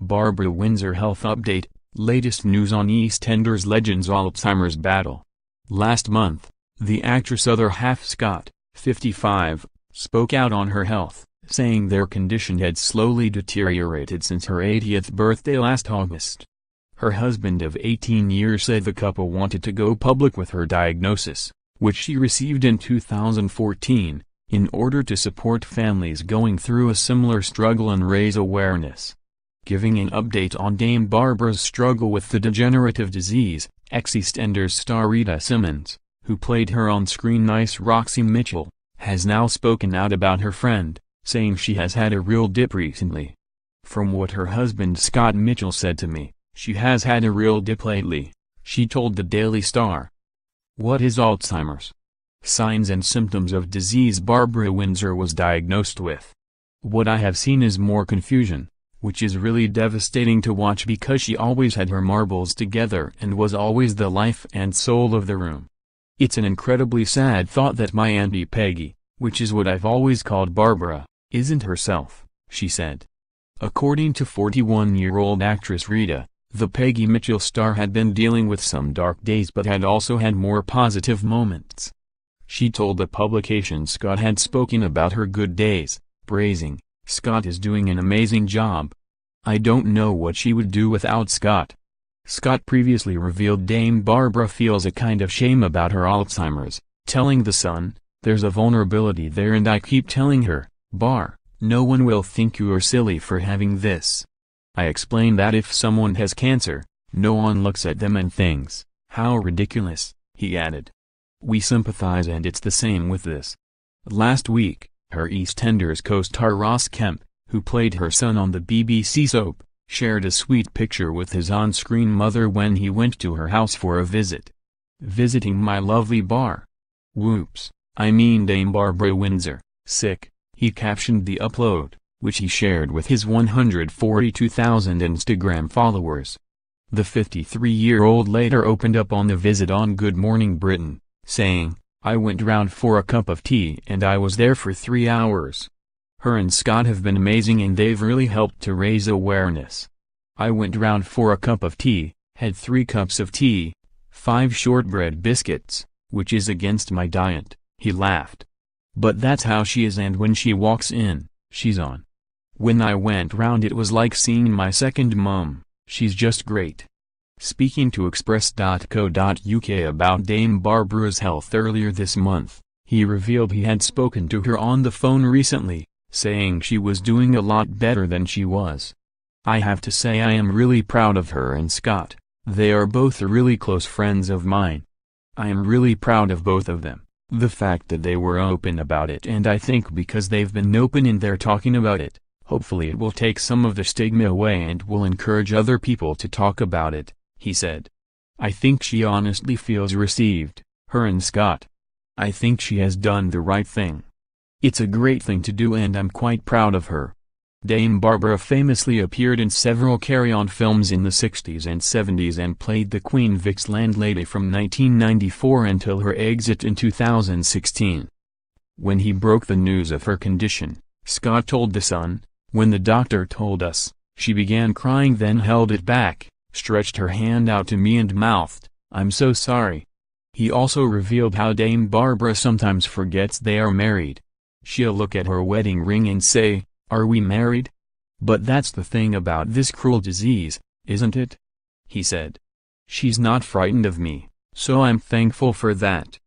Barbara Windsor health update, latest news on EastEnders legend's Alzheimer's battle. Last month, the actress' other half Scott, 55, spoke out on her health, saying their condition had slowly deteriorated since her 80th birthday last August. Her husband of 18 years said the couple wanted to go public with her diagnosis, which she received in 2014, in order to support families going through a similar struggle and raise awareness. Giving an update on Dame Barbara's struggle with the degenerative disease, ex-EastEnders star Rita Simons, who played her on-screen niece Roxy Mitchell, has now spoken out about her friend, saying she has had a real dip recently. From what her husband Scott Mitchell said to me, she has had a real dip lately, she told the Daily Star. What is Alzheimer's? Signs and symptoms of disease Barbara Windsor was diagnosed with. What I have seen is more confusion, which is really devastating to watch because she always had her marbles together and was always the life and soul of the room. It's an incredibly sad thought that my Auntie Peggy, which is what I've always called Barbara, isn't herself, she said. According to 41-year-old actress Rita, the Peggy Mitchell star had been dealing with some dark days but had also had more positive moments. She told the publication Scott had spoken about her good days, praising, "Scott is doing an amazing job. I don't know what she would do without Scott." Scott previously revealed Dame Barbara feels a kind of shame about her Alzheimer's, telling The Sun, "There's a vulnerability there and I keep telling her, Bar, no one will think you are silly for having this. I explain that if someone has cancer, no one looks at them and thinks, how ridiculous," he added. "We sympathize and it's the same with this." Last week, her EastEnders co-star Ross Kemp, who played her son on the BBC soap, shared a sweet picture with his on-screen mother when he went to her house for a visit. "Visiting my lovely Bar. Whoops, I mean Dame Barbara Windsor, sick," he captioned the upload, which he shared with his 142,000 Instagram followers. The 53-year-old later opened up on the visit on Good Morning Britain, saying, "I went round for a cup of tea and I was there for 3 hours. Her and Scott have been amazing and they've really helped to raise awareness. I went round for a cup of tea, had 3 cups of tea, 5 shortbread biscuits, which is against my diet," he laughed. "But that's how she is and when she walks in, she's on. When I went round it was like seeing my second mum, she's just great." Speaking to Express.co.uk about Dame Barbara's health earlier this month, he revealed he had spoken to her on the phone recently, saying she was doing a lot better than she was. "I have to say I am really proud of her and Scott, they are both really close friends of mine. I am really proud of both of them, the fact that they were open about it, and I think because they've been open and they're talking about it, hopefully it will take some of the stigma away and will encourage other people to talk about it," he said. "I think she honestly feels received, her and Scott. I think she has done the right thing. It's a great thing to do and I'm quite proud of her." Dame Barbara famously appeared in several carry-on films in the 60s and 70s and played the Queen Vic's landlady from 1994 until her exit in 2016. When he broke the news of her condition, Scott told The Sun, "When the doctor told us, she began crying then held it back, stretched her hand out to me and mouthed, 'I'm so sorry.'" He also revealed how Dame Barbara sometimes forgets they are married. She'll look at her wedding ring and say, "Are we married? But that's the thing about this cruel disease, isn't it?" he said. "She's not frightened of me, so I'm thankful for that."